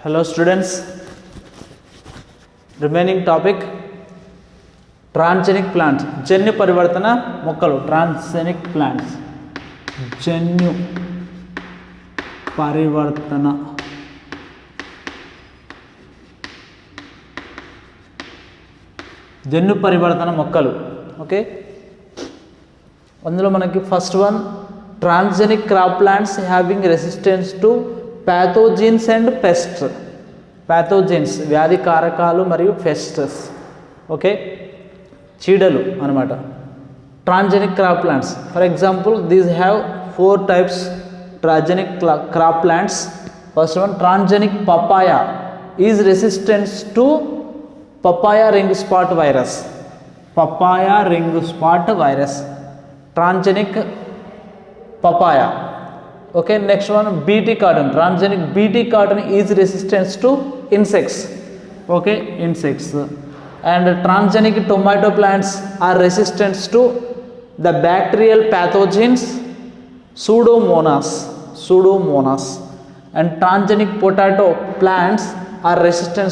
Hello students, remaining topic transgenic plants, జన్యు పరివర్తన మొక్కలు, transgenic plants, జన్యు పరివర్తన మొక్కలు. ఓకే, అందులో మనకి first one transgenic crop plants having resistance to pathogens and pests. pathogens వ్యాధి కారకాలు మరియు pests. ఓకే, చీడలు అన్నమాట. transgenic crop plants, for example these have 4 types transgenic crop plants. First one, transgenic papaya is resistant to papaya ring spot virus. papaya ring spot virus, transgenic papaya. Okay, next one, bt cotton, transgenic bt cotton is resistant to insects. Okay, insects. And transgenic tomato plants are resistant to the bacterial pathogens pseudomonas. And transgenic potato plants are resistant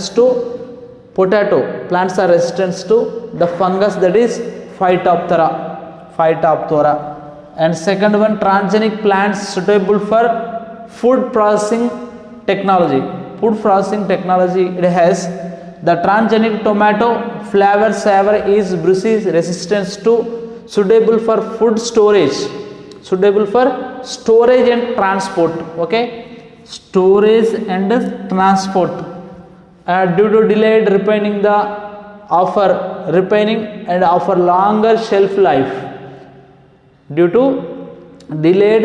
to the fungus, that is Phytophthora. And second one, transgenic plants suitable for food processing technology. It has the transgenic tomato flavor saver is brucei resistant to suitable for food storage and transport. Okay, storage and transport due to delayed ripening and offer longer shelf life. Due to delayed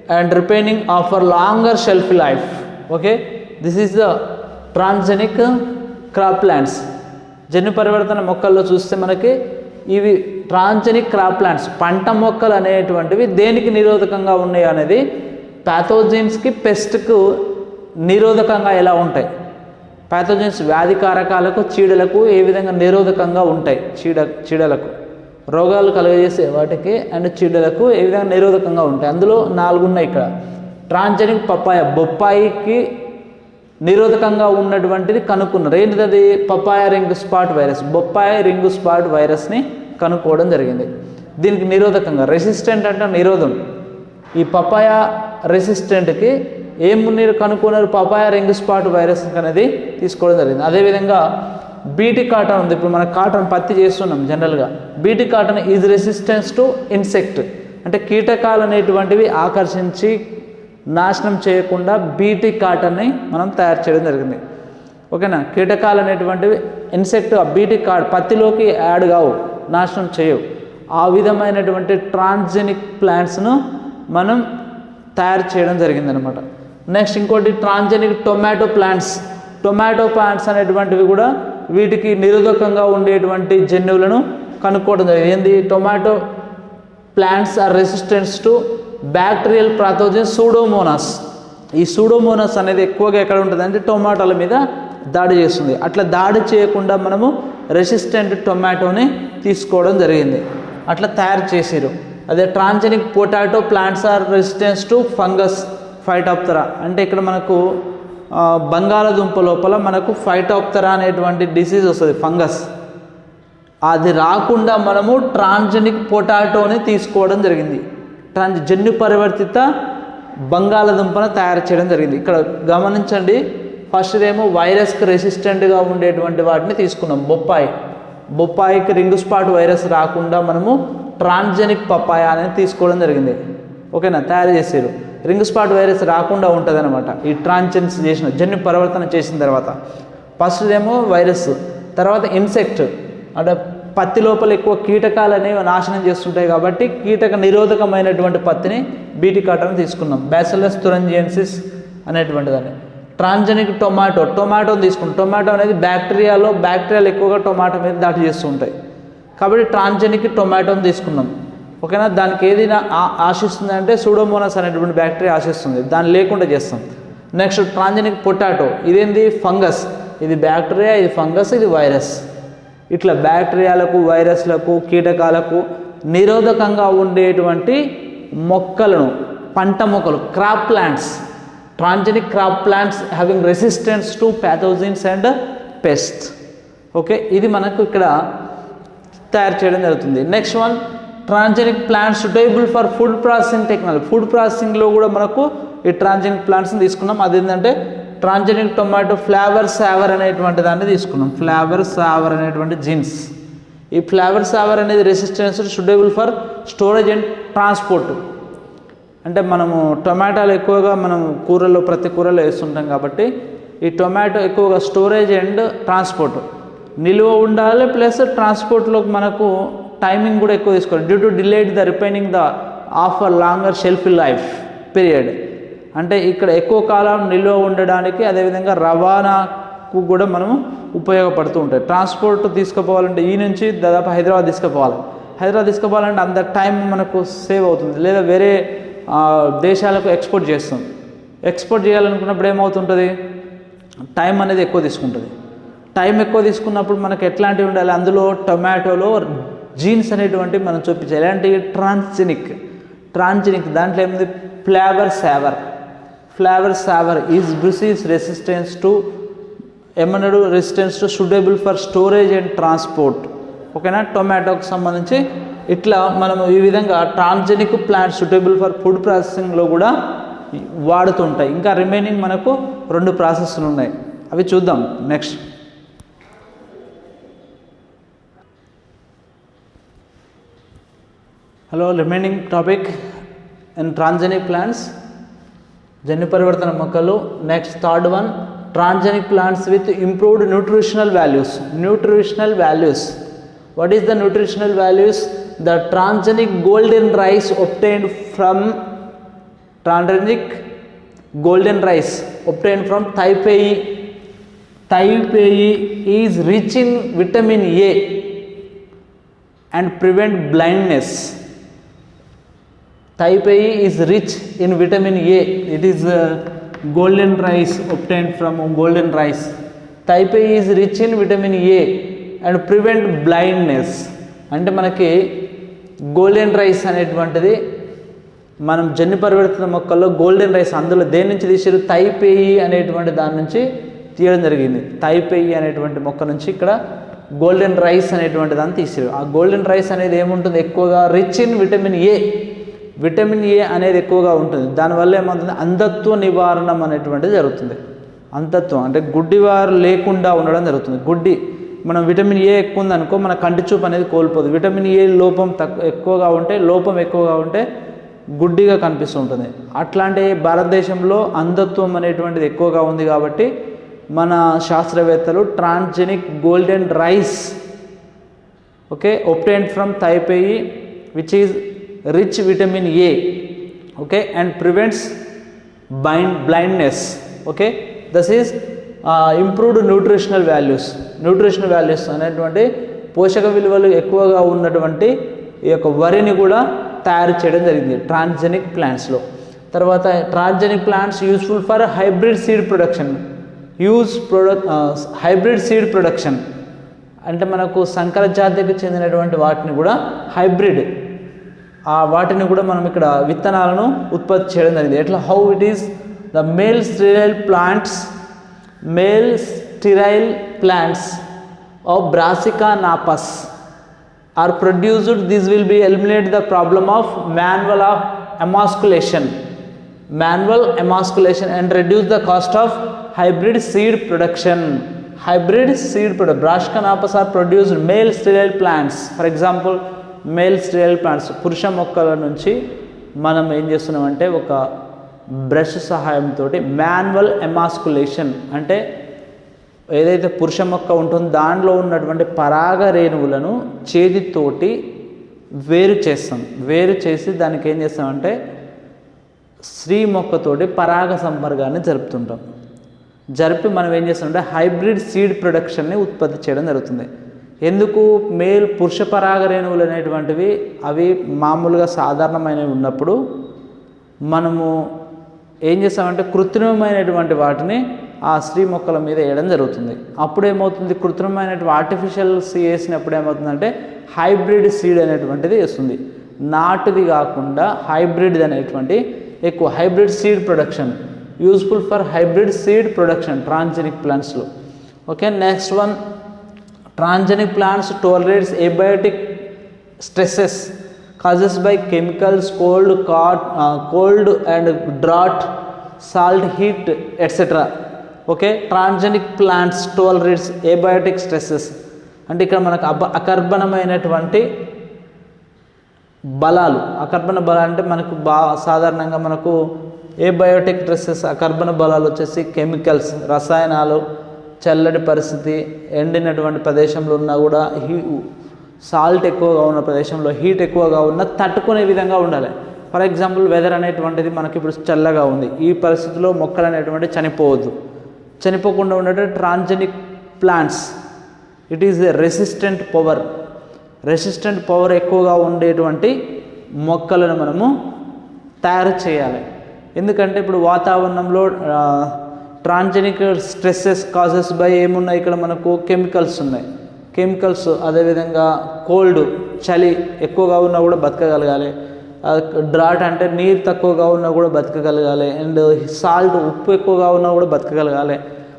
and ripening offer longer shelf life. Okay, this is the transgenic crop plants. జన్యు పరివర్తన మొక్కల్లో చూస్తే మనకి ఇవి transgenic crop plants, పంట మొక్కలు అనేటువంటివి దేనికి నిరోధకంగా ఉన్నాయి అనేది, ప్యాథోజెన్స్కి పెస్ట్కు నిరోధకంగా ఎలా ఉంటాయి, ప్యాథోజెన్స్ వ్యాధికారకాలకు చీడలకు ఏ విధంగా నిరోధకంగా ఉంటాయి, చీడలకు రోగాలు కలుగజేసే వాటికి అండ్ చీడలకు ఏ విధంగా నిరోధకంగా ఉంటాయి. అందులో 4 ఉన్నాయి ఇక్కడ. ట్రాన్జెనిక్ పపాయ, బొప్పాయికి నిరోధకంగా ఉన్నటువంటిది కనుక్కున్నారు. ఏంటిది అది? Papaya ring spot virus. బొప్పాయి రింగ్ స్పాట్ వైరస్ని కనుక్కోవడం జరిగింది. దీనికి నిరోధకంగా, రెసిస్టెంట్ అంటే నిరోధం. ఈ పపాయ రెసిస్టెంట్కి మీరు కనుక్కున్నారు? పపాయ రింగ్ స్పాట్ వైరస్ అనేది తీసుకోవడం జరిగింది. అదేవిధంగా బీటీ కాటన్ ఉంది. ఇప్పుడు మన కాటన్ పత్తి చేస్తున్నాం జనరల్గా. BT cotton is resistance to insect, అంటే కీటకాలు అనేటువంటివి ఆకర్షించి నాశనం చేయకుండా బీటీ కాటన్ని మనం తయారు చేయడం జరిగింది. ఓకేనా, కీటకాలు అనేటువంటివి ఇన్సెక్ట్ బీటీ పత్తిలోకి యాడ్ కావు, నాశనం చేయవు. ఆ విధమైనటువంటి ట్రాన్జెనిక్ ప్లాంట్స్ను మనం తయారు చేయడం జరిగిందనమాట. నెక్స్ట్ ఇంకోటి ట్రాన్జెనిక్ టొమాటో ప్లాంట్స్ అనేటువంటివి కూడా వీటికి నిరోధకంగా ఉండేటువంటి జన్యువులను కనుక్కోవడం జరిగింది. ఏంది? Tomato plants are resistance to bacterial pathogen Pseudomonas. ఈ సూడోమోనాస్ అనేది ఎక్కువగా ఎక్కడ ఉంటుంది అంటే టొమాటోల మీద దాడి చేస్తుంది. అట్లా దాడి చేయకుండా మనము రెసిస్టెంట్ టొమాటోని తీసుకోవడం జరిగింది, అట్లా తయారు చేసారు. అదే transgenic potato plants are resistance to fungus phytophthora, అంటే ఇక్కడ మనకు బంగాళదుంప లోపల మనకు ఫైటోప్తెరా అనేటువంటి డిసీజ్ వస్తుంది, ఫంగస్. అది రాకుండా మనము ట్రాన్జెనిక్ పొటాటోని తీసుకోవడం జరిగింది. జన్యు పరివర్తిత బంగాళదుంపను తయారు చేయడం జరిగింది. ఇక్కడ గమనించండి, ఫస్ట్ ఏమో వైరస్కి రెసిస్టెంట్గా ఉండేటువంటి వాటిని తీసుకున్నాం. బొప్పాయికి రింగ్ స్పాట్ వైరస్ రాకుండా మనము ట్రాన్జెనిక్ పపాయ అనేది తీసుకోవడం జరిగింది. ఓకేనా, తయారు చేసారు. రింగ్ స్పాట్ వైరస్ రాకుండా ఉంటుంది అనమాట ఈ ట్రాన్జెన్స్ చేసిన జన్యు పరివర్తన చేసిన తర్వాత. ఫస్ట్ ఏమో వైరస్, తర్వాత ఇన్సెక్ట్, అంటే పత్తి లోపల ఎక్కువ కీటకాలు అనేవి నాశనం చేస్తుంటాయి కాబట్టి కీటక నిరోధకమైనటువంటి పత్తిని బీటీ కాటన్ తీసుకున్నాం. బ్యాసిల్లస్ తురింజియన్సిస్ అనేటువంటి దాన్ని. ట్రాన్జెనిక్ టొమాటోని తీసుకున్నాం. టొమాటో అనేది బ్యాక్టీరియాలు ఎక్కువగా టొమాటో మీద దాడి చేస్తూ ఉంటాయి కాబట్టి ట్రాన్జెనిక్ టొమాటోని తీసుకున్నాం. ఓకేనా, దానికి ఏది ఆశిస్తుంది అంటే సూడోమోనాస్ అనేటువంటి బ్యాక్టీరియా ఆశిస్తుంది, దాన్ని లేకుండా చేస్తాం. నెక్స్ట్ ట్రాన్జెనిక్ పొటాటో, ఇదేంది? ఫంగస్. ఇది బ్యాక్టీరియా, ఇది ఫంగస్, ఇది వైరస్. ఇట్లా బ్యాక్టీరియాలకు, వైరస్లకు, కీటకాలకు నిరోధకంగా ఉండేటువంటి మొక్కలను, పంట మొక్కలు, crop plants transgenic crop plants having resistance to pathogens and pest. Okay, ఇది మనకు ఇక్కడ తయారు చేయడం జరుగుతుంది. Next one, transgenic plants suitable for food processing technology. Food ప్రాసెసింగ్లో కూడా మనకు ఈ ట్రాన్జెనిక్ ప్లాంట్స్ని తీసుకున్నాం. అదేంటంటే ట్రాన్జెనిక్ టొమాటో ఫ్లేవర్ సావర్ అనేటువంటి దాన్ని తీసుకున్నాం. ఫ్లేవర్ సావర్ అనేటువంటి జీన్స్. ఈ ఫ్లేవర్ సావర్ అనేది resistance suitable for storage and transport. అంటే మనము టొమాటోలు ఎక్కువగా మనం కూరల్లో ప్రతి కూరలో వేస్తుంటాం కాబట్టి ఈ టొమాటో ఎక్కువగా స్టోరేజ్ అండ్ ట్రాన్స్పోర్ట్ నిల్వ ఉండాలి, ప్లస్ ట్రాన్స్పోర్ట్లోకి మనకు టైమింగ్ కూడా ఎక్కువ తీసుకోవాలి. Due to delayed the ripening the of a longer shelf life period. అంటే ఇక్కడ ఎక్కువ కాలం నిల్వ ఉండడానికి, అదేవిధంగా రవాణాకు కూడా మనము ఉపయోగపడుతూ ఉంటాయి. ట్రాన్స్పోర్ట్ తీసుకుపోవాలంటే ఈ నుంచి దాదాపు హైదరాబాద్ తీసుకుపోవాలంటే అంత టైం మనకు సేవ్ అవుతుంది. లేదా వేరే దేశాలకు ఎక్స్పోర్ట్ చేస్తాం. ఎక్స్పోర్ట్ చేయాలనుకున్నప్పుడు ఏమవుతుంటుంది, టైం అనేది ఎక్కువ తీసుకుంటుంది. టైం ఎక్కువ తీసుకున్నప్పుడు మనకు ఎట్లాంటివి ఉండాలి, అందులో టొమాటోలో జీన్స్ అనేటువంటివి మనం చూపించాలి. ఎలాంటివి, ట్రాన్జెనిక్ దాంట్లో ఏముంది, flavour saver is bruises resistance to ఏమన్నాడు, resistance to suitable for storage and transport. ఓకేనా, టొమాటోకి సంబంధించి ఇట్లా మనము ఈ విధంగా transgenic plants suitable for food ప్రాసెసింగ్లో కూడా వాడుతుంటాయి. ఇంకా రిమైనింగ్ మనకు 2 ప్రాసెస్లు ఉన్నాయి, అవి చూద్దాం next. Hello, remaining topic in transgenic plants, జన్యు పరివర్తన మొక్కలు. Next third one, transgenic plants with improved nutritional values. What is the nutritional values? The transgenic golden rice obtained from Taipei is rich in vitamin A and prevent blindness. Taipei is rich in vitamin A. It is golden rice obtained from golden rice. Taipei is rich in vitamin A and prevent blindness. అంటే మనకి golden rice అనేటువంటిది మనం జన్యు పరివర్తన మొక్కల్లో golden rice అందులో దేని నుంచి తీసారు, తైపేయి అనేటువంటి దాని నుంచి తీయడం జరిగింది. తైపేయి అనేటువంటి మొక్క నుంచి ఇక్కడ గోల్డెన్ రైస్ అనేటువంటి దాన్ని తీసారు. ఆ గోల్డెన్ రైస్ అనేది ఏముంటుంది, ఎక్కువగా రిచ్ ఇన్ విటమిన్ ఏ అనేది ఎక్కువగా ఉంటుంది. దానివల్ల ఏమవుతుంది, అంధత్వ నివారణం అనేటువంటిది జరుగుతుంది. అంధత్వం అంటే గుడ్డివారు లేకుండా ఉండడం జరుగుతుంది. మనం విటమిన్ ఏ ఎక్కువ ఉందనుకో మన కంటి చూపు అనేది కోల్పోదు. విటమిన్ ఏ లోపం ఎక్కువగా ఉంటే గుడ్డిగా కనిపిస్తుంటుంది. అట్లాంటి భారతదేశంలో అంధత్వం అనేటువంటిది ఎక్కువగా ఉంది కాబట్టి మన శాస్త్రవేత్తలు transgenic golden rice obtained from Taipei which is rich vitamin A and prevents blindness. This is improved nutritional values అనేటువంటి పోషక విలువలు ఎక్కువగా ఉన్నటువంటి ఈ యొక్క వరిని కూడా తయారు చేయడం జరిగింది ట్రాన్జెనిక్ ప్లాంట్స్లో. తర్వాత transgenic plants useful for hybrid seed production అంటే మనకు సంకర జాతికి చెందినటువంటి వాటిని కూడా వాటిని కూడా మనం ఇక్కడ విత్తనాలను ఉత్పత్తి చేయడం జరిగింది. ఎట్లా, how it is the male sterile plants of Brassica napus are produced. This will be eliminate the problem of manual emasculation and reduce the cost of hybrid seed production. Brassica napus are produced male sterile plants. For example, male sterile plants పురుష మొక్కల నుంచి మనం ఏం చేస్తున్నామంటే ఒక brush సహాయంతో manual ఎమాస్కులేషన్ అంటే ఏదైతే పురుష మొక్క ఉంటుందో దానిలో ఉన్నటువంటి పరాగ రేణువులను చేతితోటి వేరు చేసి దానికి ఏం చేస్తామంటే స్త్రీ మొక్కతోటి పరాగ సంపర్కాన్ని జరిపి మనం ఏం చేస్తామంటే హైబ్రిడ్ సీడ్ ప్రొడక్షన్ని ఉత్పత్తి చేయడం జరుగుతుంది. ఎందుకు, పురుష పరాగ రేణువులు అనేటువంటివి అవి మామూలుగా సాధారణమైనవి ఉన్నప్పుడు మనము ఏం చేస్తామంటే కృత్రిమమైనటువంటి వాటిని ఆ స్త్రీ మొక్కల మీద వేయడం జరుగుతుంది. అప్పుడు ఏమవుతుంది, కృత్రిమమైనటువంటి ఆర్టిఫిషియల్ వేసినప్పుడు ఏమవుతుందంటే హైబ్రిడ్ సీడ్ అనేటువంటిది వస్తుంది. నాటుది కాకుండా హైబ్రిడ్ అనేటువంటి ఎక్కువ hybrid seed production useful for hybrid seed production transgenic ప్లాంట్స్లో. Okay, next one, transgenic plants tolerates abiotic stresses causes by chemicals, cold and drought, salt, heat etcetera. Okay, transgenic plants tolerates abiotic stresses అంటే ఇక్కడ మనకు అకర్బనమైనటువంటి బలాలు. అకర్బన బలాలు అంటే మనకు సాధారణంగా మనకు ఏబయోటిక్ స్ట్రెసెస్ అకర్బన బలాలు వచ్చేసి కెమికల్స్, రసాయనాలు, చల్లటి పరిస్థితి, ఎండినటువంటి ప్రదేశంలో ఉన్నా కూడా సాల్ట్ ఎక్కువగా ఉన్న ప్రదేశంలో హీట్ ఎక్కువగా ఉన్న తట్టుకునే విధంగా ఉండాలి. ఫర్ ఎగ్జాంపుల్ వెదర్ అనేటువంటిది మనకి ఇప్పుడు చల్లగా ఉంది, ఈ పరిస్థితిలో మొక్కలు అనేటువంటి చనిపోకుండా ఉండేటువంటి transgenic plants it is a resistant power ఎక్కువగా ఉండేటువంటి మొక్కలను మనము తయారు చేయాలి. ఎందుకంటే ఇప్పుడు వాతావరణంలో ట్రాన్స్జెనిక్ స్ట్రెస్సెస్ కాజెస్ బై ఏమున్నాయి, ఇక్కడ మనకు కెమికల్స్ ఉన్నాయి. కెమికల్స్, అదేవిధంగా కోల్డ్, చలి ఎక్కువగా ఉన్నా కూడా బతకగలగాలి. డ్రాట్ అంటే నీరు తక్కువగా ఉన్నా కూడా బతకగలగాలి. అండ్ సాల్ట్, ఉప్పు ఎక్కువగా ఉన్నా కూడా బతకగలగాలి.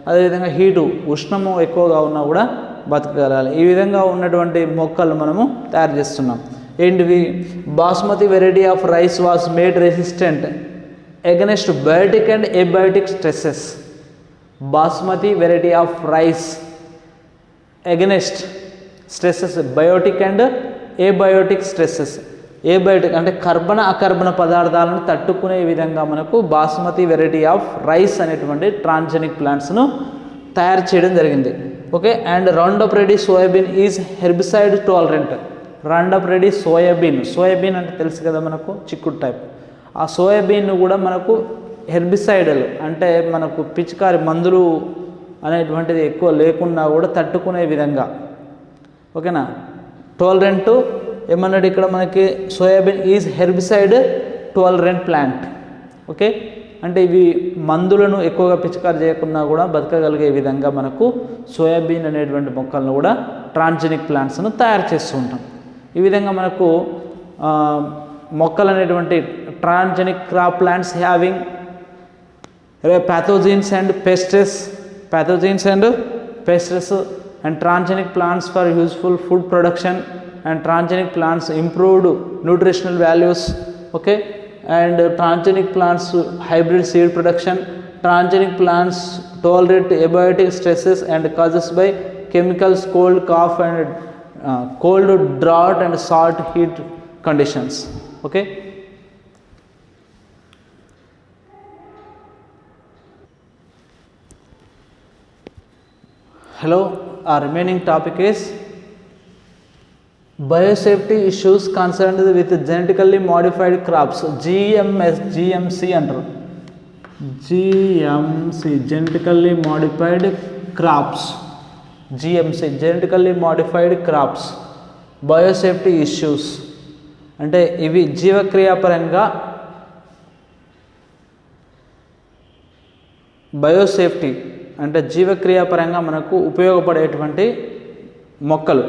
అదేవిధంగా హీటు, ఉష్ణము ఎక్కువగా ఉన్నా కూడా బతకగలగాలి. ఈ విధంగా ఉన్నటువంటి మొక్కలు మనము తయారు చేస్తున్నాం. ఏంటివి? Basmati variety of rice was made resistant against biotic and abiotic stresses. Basmati variety of rice against stresses, biotic and abiotic stresses. ఏబయోటిక్ అంటే కర్బన అకర్బన పదార్థాలను తట్టుకునే విధంగా మనకు బాస్మతి వెరైటీ ఆఫ్ రైస్ అనేటువంటి ట్రాన్స్జెనిక్ ప్లాంట్స్ను తయారు చేయడం జరిగింది. Okay, and Roundup Ready soybean is herbicide tolerant. Roundup Ready soybean అంటే తెలుసు కదా మనకు, చిక్కుడు టైప్. ఆ సోయాబీన్ కూడా మనకు హెర్బిసైడల్ అంటే మనకు పిచికారి మందులు అనేటువంటిది ఎక్కువ లేకున్నా కూడా తట్టుకునే విధంగా. ఓకేనా, టాలరెంట్ ఏమన్నాడు ఇక్కడ మనకి, soybean is herbicide tolerant plant. Okay, అంటే ఇవి మందులను ఎక్కువగా పిచికారి చేయకుండా కూడా బతకగలిగే విధంగా మనకు సోయాబీన్ అనేటువంటి మొక్కలను కూడా ట్రాన్స్జెనిక్ ప్లాంట్స్ను తయారు చేస్తూ ఉంటాం. ఈ విధంగా మనకు మొక్కలు అనేటువంటి transgenic crop plants having pathogens and pests and transgenic plants for useful food production, and transgenic plants improved nutritional values. Okay, and transgenic plants hybrid seed production. Transgenic plants tolerate abiotic stresses and causes by chemicals, cold, drought and salt, heat conditions. Okay, hello, our remaining topic is biosafety issues concerned with genetically modified crops. GMC అంటారు, GMC genetically modified crops. genetically modified crops, biosafety issues అంటే ఇవి జీవక్రియాపరంగా biosafety అంటే జీవక్రియాపరంగా మనకు ఉపయోగపడేటువంటి మొక్కలు.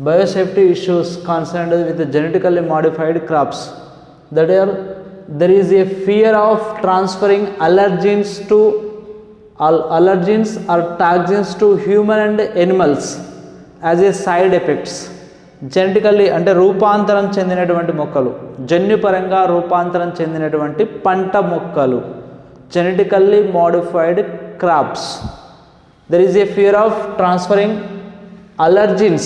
Biosafety issues concerned with genetically modified crops, that are there is a fear of transferring allergens or toxins to human and animals as a side effects. Genetically అంటే రూపాంతరం చెందినటువంటి మొక్కలు, జన్యుపరంగా రూపాంతరం చెందినటువంటి పంట మొక్కలు, genetically modified crops. There is a fear of transferring allergens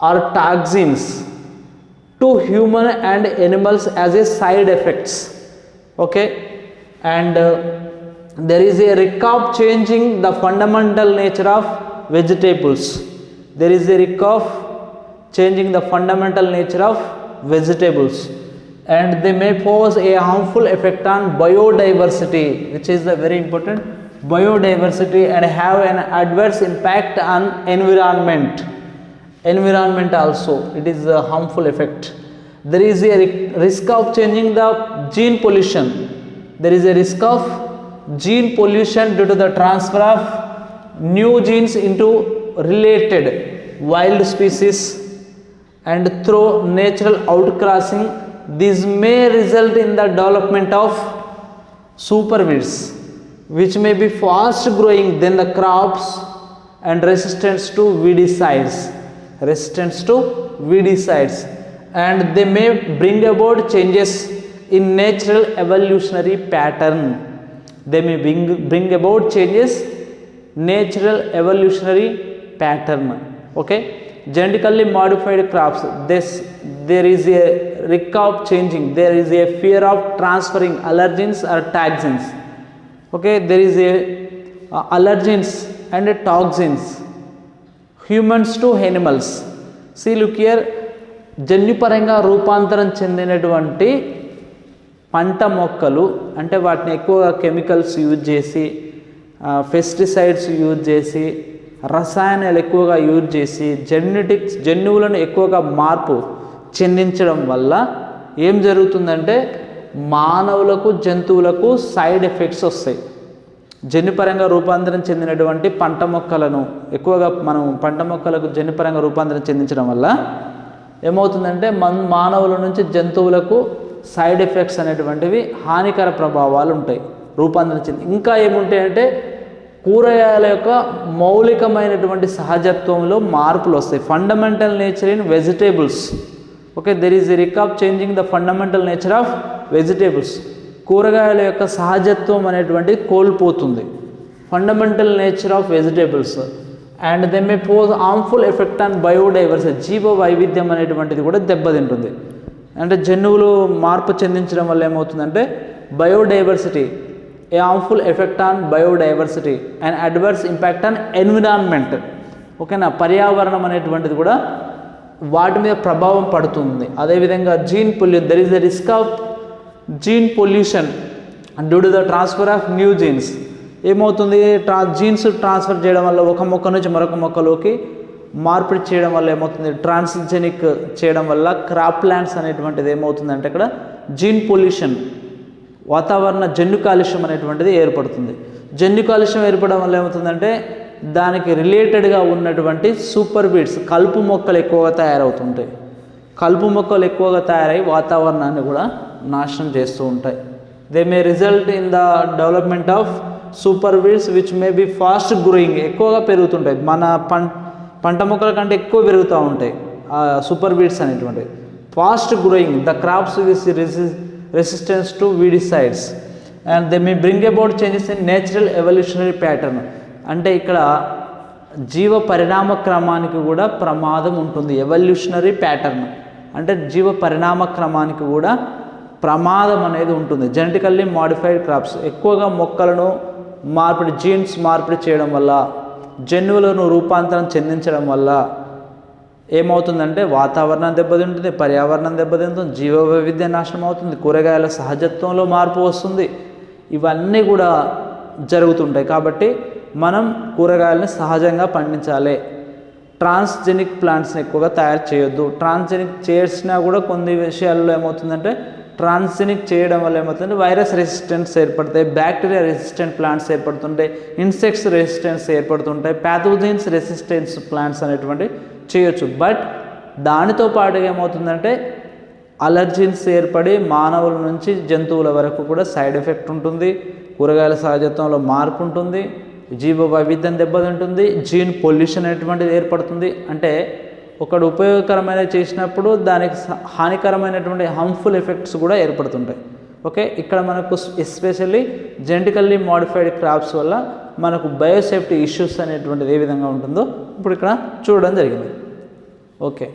or toxins to human and animals as a side effects. Okay, and there is a risk of changing the fundamental nature of vegetables. There is a risk of changing the fundamental nature of vegetables, and they may pose a harmful effect on biodiversity, which is the very important biodiversity, and have an adverse impact on environment also. It is a harmful effect. There is a risk of changing the gene pollution. There is a risk of gene pollution due to the transfer of new genes into related wild species and through natural outcrossing. This may result in the development of super weeds which may be fast growing than the crops and resistance to weedicides, and they may bring about changes in natural evolutionary pattern. They may bring about changes natural evolutionary pattern. Okay, genetically modified crops, there is a risk of changing, there is a fear of transferring allergens or toxins. Okay, there is a allergens and toxins, humans to animals. See, look here, జన్యుపరంగా రూపాంతరం చెందినటువంటి పంట మొక్కలు అంటే వాటిని ఎక్కువగా chemicals use చేసి, pesticides use చేసి, రసాయనాలు ఎక్కువగా యూజ్ చేసి, జన్యువులను ఎక్కువగా మార్పు చెందించడం వల్ల ఏం జరుగుతుందంటే మానవులకు జంతువులకు సైడ్ ఎఫెక్ట్స్ వస్తాయి. జన్యుపరంగా రూపాంతరం చెందినటువంటి పంట మొక్కలను ఎక్కువగా మనం పంట మొక్కలకు జన్యుపరంగా రూపాంతరం చెందించడం వల్ల ఏమవుతుందంటే మానవుల నుంచి జంతువులకు సైడ్ ఎఫెక్ట్స్ అనేటువంటివి హానికర ప్రభావాలు ఉంటాయి రూపాంతరం చెంది. ఇంకా ఏముంటాయంటే కూరగాయల యొక్క మౌలికమైనటువంటి సహజత్వంలో మార్పులు వస్తాయి. Fundamental nature in vegetables. Okay, there is a risk of changing the fundamental nature of vegetables. కూరగాయల యొక్క సహజత్వం అనేటువంటిది కోల్పోతుంది, fundamental nature of vegetables. And they may pose harmful effect on biodiversity. జీవ వైవిధ్యం అనేటువంటిది కూడా దెబ్బతింటుంది. అంటే జన్యువులు మార్పు చెందించడం వల్ల ఏమవుతుందంటే biodiversity, a harmful effect on biodiversity and adverse impact on environment. ఓకేనా, పర్యావరణం అనేటువంటిది కూడా వాటి మీద ప్రభావం పడుతుంది. అదేవిధంగా gene pollution, there is the risk of gene pollution due to the transfer of new genes. ఏమవుతుంది, జీన్స్ ట్రాన్స్ఫర్ చేయడం వల్ల ఒక మొక్క నుంచి మరొక మొక్కలోకి మార్పిడి చేయడం వల్ల ఏమవుతుంది, ట్రాన్స్జెనిక్ చేయడం వల్ల క్రాప్ ప్లాంట్స్ అనేటువంటిది ఏమవుతుందంటే ఇక్కడ జీన్ పొల్యూషన్, వాతావరణ జన్యు కాలుష్యం అనేటువంటిది ఏర్పడుతుంది. జన్యు కాలుష్యం ఏర్పడడం వల్ల ఏమవుతుందంటే దానికి రిలేటెడ్గా ఉన్నటువంటి సూపర్ వీడ్స్, కలుపు మొక్కలు ఎక్కువగా తయారవుతుంటాయి. కలుపు మొక్కలు ఎక్కువగా తయారై వాతావరణాన్ని కూడా నాశనం చేస్తూ ఉంటాయి. They may result in the development of super weeds which may be fast growing, ఎక్కువగా పెరుగుతుంటాయి. మన పంట మొక్కల కంటే ఎక్కువ పెరుగుతూ ఉంటాయి ఆ సూపర్ వీడ్స్ అనేటువంటివి. Fast growing the crops with resistance to weedicides and they may bring about changes in natural evolutionary pattern. అంటే ఇక్కడ జీవ పరిణామ క్రమానికి కూడా ప్రమాదం ఉంటుంది. ఎవల్యూషనరీ ప్యాటర్న్ అంటే జీవ పరిణామ క్రమానికి కూడా ప్రమాదం అనేది ఉంటుంది. జెనెటికల్లీ మాడిఫైడ్ క్రాప్స్, ఎక్కువగా మొక్కలను జీన్స్ మార్పిడి చేయడం వల్ల, జన్యువులను రూపాంతరం చెందించడం వల్ల ఏమవుతుందంటే వాతావరణం దెబ్బతింటుంది, పర్యావరణం దెబ్బతింటుంది, జీవ వైవిధ్య నాశనం అవుతుంది, కూరగాయల సహజత్వంలో మార్పు వస్తుంది. ఇవన్నీ కూడా జరుగుతుంటాయి. కాబట్టి మనం కూరగాయలని సహజంగా పండించాలి. ట్రాన్స్జెనిక్ ప్లాంట్స్ని ఎక్కువగా తయారు చేయొద్దు. ట్రాన్స్జెనిక్ చేసినా కూడా కొన్ని విషయాల్లో ఏమవుతుందంటే ట్రాన్స్జెనిక్ చేయడం వల్ల ఏమవుతుందంటే వైరస్ రెసిస్టెన్స్ ఏర్పడతాయి, బ్యాక్టీరియా రెసిస్టెంట్ ప్లాంట్స్ ఏర్పడుతుంటాయి, ఇన్సెక్ట్స్ రెసిస్టెన్స్ ఏర్పడుతుంటాయి, ప్యాథోజన్స్ రెసిస్టెన్స్ ప్లాంట్స్ అనేటువంటి చేయొచ్చు. బట్ దానితో పాటుగా ఏమవుతుందంటే అలర్జీన్స్ ఏర్పడి మానవుల నుంచి జంతువుల వరకు కూడా సైడ్ ఎఫెక్ట్ ఉంటుంది, కూరగాయల సహజత్వంలో మార్పు ఉంటుంది, జీవ వైవిధ్యం దెబ్బతింటుంది, జీన్ పొల్యూషన్ అనేటువంటిది ఏర్పడుతుంది. అంటే ఒకడు ఉపయోగకరమైన చేసినప్పుడు దానికి హానికరమైనటువంటి హార్మ్ఫుల్ ఎఫెక్ట్స్ కూడా ఏర్పడుతుంటాయి. ఓకే, ఇక్కడ మనకు ఎస్పెషల్లీ జెనెటికల్లీ మోడిఫైడ్ క్రాప్స్ వల్ల మనకు బయోసేఫ్టీ ఇష్యూస్ అనేటువంటిది ఏ విధంగా ఉంటుందో ఇప్పుడు ఇక్కడ చూడడం జరిగింది. ఓకే.